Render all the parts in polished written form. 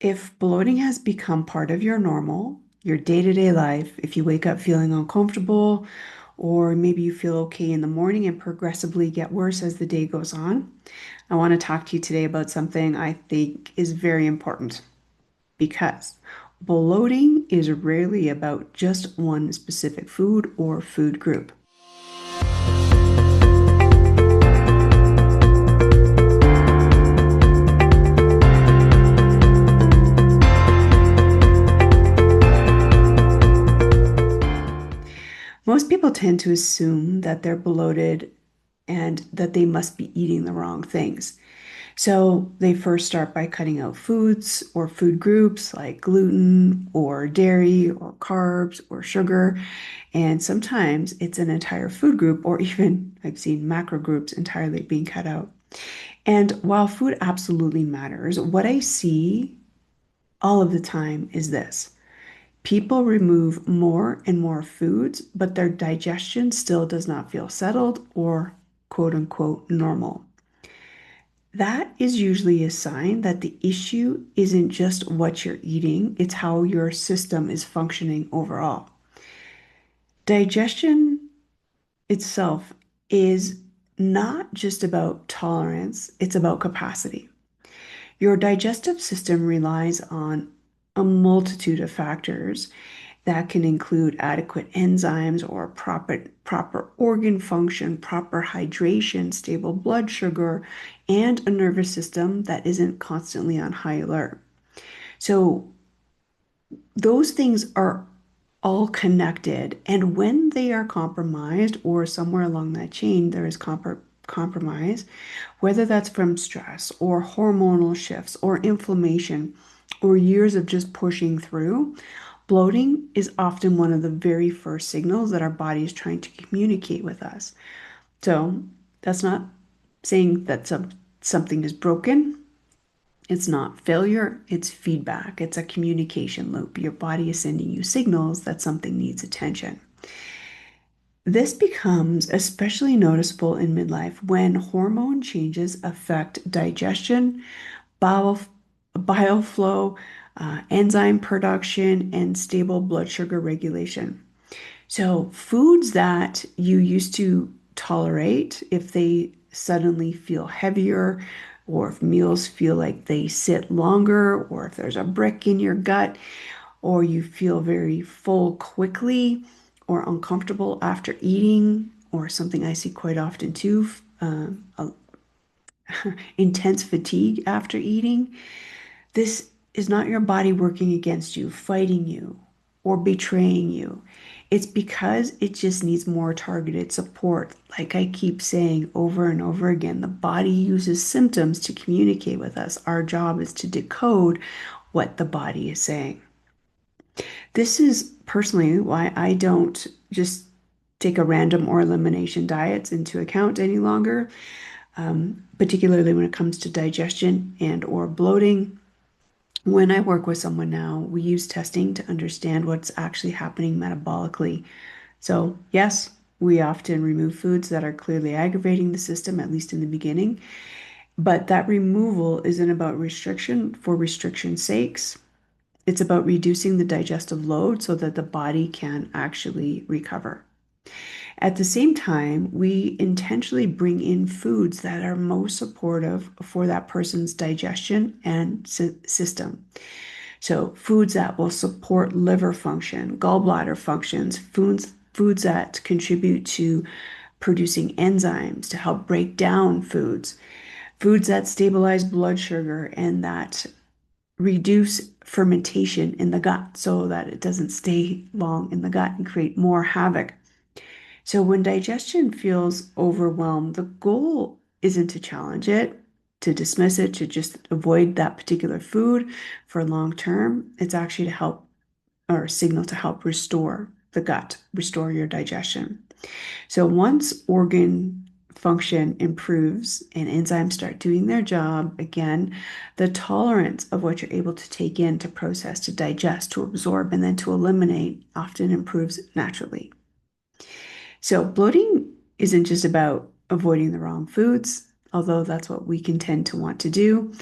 If bloating has become part of your normal, your day-to-day life, if you wake up feeling uncomfortable, or maybe you feel okay in the morning and progressively get worse as the day goes on, I want to talk to you today about something I think is very important because bloating is rarely about just one specific food or food group. Most people tend to assume that they're bloated and that they must be eating the wrong things. So they first start by cutting out foods or food groups like gluten or dairy or carbs or sugar. And sometimes it's an entire food group, or even I've seen macro groups entirely being cut out. And while food absolutely matters, what I see all of the time is this. People remove more and more foods, but their digestion still does not feel settled or quote unquote normal. That is usually a sign that the issue isn't just what you're eating, it's how your system is functioning overall. Digestion itself is not just about tolerance, it's about capacity. Your digestive system relies on a multitude of factors that can include adequate enzymes or proper organ function, proper hydration, stable blood sugar, and a nervous system that isn't constantly on high alert. So those things are all connected. And when they are compromised or somewhere along that chain, there is compromise, whether that's from stress or hormonal shifts or inflammation or years of just pushing through, bloating is often one of the very first signals that our body is trying to communicate with us. So that's not saying that something is broken. It's not failure, it's feedback. It's a communication loop. Your body is sending you signals that something needs attention. This becomes especially noticeable in midlife when hormone changes affect digestion, bowel, bile flow, enzyme production, and stable blood sugar regulation. So, foods that you used to tolerate, if they suddenly feel heavier, or if meals feel like they sit longer, or if there's a brick in your gut, or you feel very full quickly, or uncomfortable after eating, or something I see quite often too, intense fatigue after eating. This is not your body working against you, fighting you, or betraying you. It's because it just needs more targeted support. Like I keep saying over and over again, the body uses symptoms to communicate with us. Our job is to decode what the body is saying. This is personally why I don't just take a random or elimination diets into account any longer, particularly when it comes to digestion and or bloating. When I work with someone now, we use testing to understand what's actually happening metabolically. So, yes, we often remove foods that are clearly aggravating the system, at least in the beginning, but that removal isn't about restriction for restriction's sakes. It's about reducing the digestive load so that the body can actually recover. At the same time, we intentionally bring in foods that are most supportive for that person's digestion and system. So, foods that will support liver function, gallbladder functions, foods that contribute to producing enzymes to help break down foods, foods that stabilize blood sugar and that reduce fermentation in the gut so that it doesn't stay long in the gut and create more havoc. So when digestion feels overwhelmed, the goal isn't to challenge it, to dismiss it, to just avoid that particular food for long term. It's actually to help or signal to help restore the gut, restore your digestion. So once organ function improves and enzymes start doing their job, again, the tolerance of what you're able to take in, to process, to digest, to absorb, and then to eliminate often improves naturally. So bloating isn't just about avoiding the wrong foods, although that's what we can tend to want to do.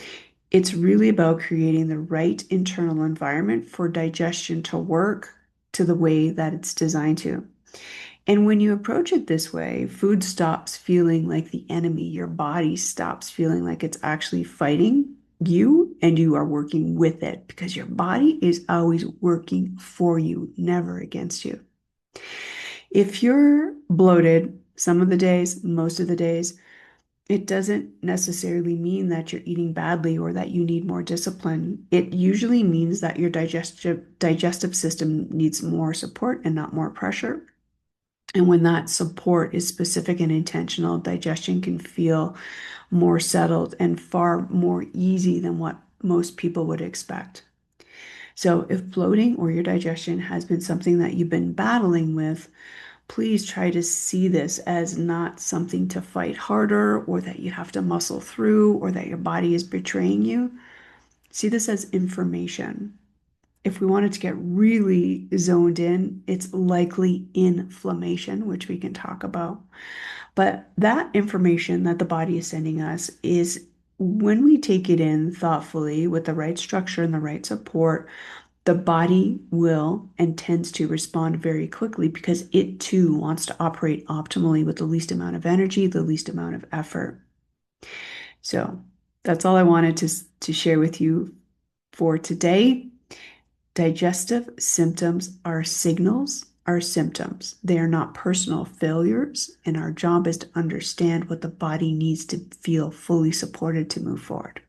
It's really about creating the right internal environment for digestion to work to the way that it's designed to. And when you approach it this way, food stops feeling like the enemy. Your body stops feeling like it's actually fighting you and you are working with it because your body is always working for you, never against you. If you're bloated some of the days, most of the days, it doesn't necessarily mean that you're eating badly or that you need more discipline. It usually means that your digestive system needs more support and not more pressure. And when that support is specific and intentional, digestion can feel more settled and far more easy than what most people would expect. So, if bloating or your digestion has been something that you've been battling with, please try to see this as not something to fight harder or that you have to muscle through or that your body is betraying you. See this as information. If we wanted to get really zoned in, it's likely inflammation, which we can talk about. But that information that the body is sending us is when we take it in thoughtfully with the right structure and the right support, the body will and tends to respond very quickly because it too wants to operate optimally with the least amount of energy, the least amount of effort. So that's all I wanted to share with you for today. Digestive symptoms are signals, are symptoms. They are not personal failures, and our job is to understand what the body needs to feel fully supported to move forward.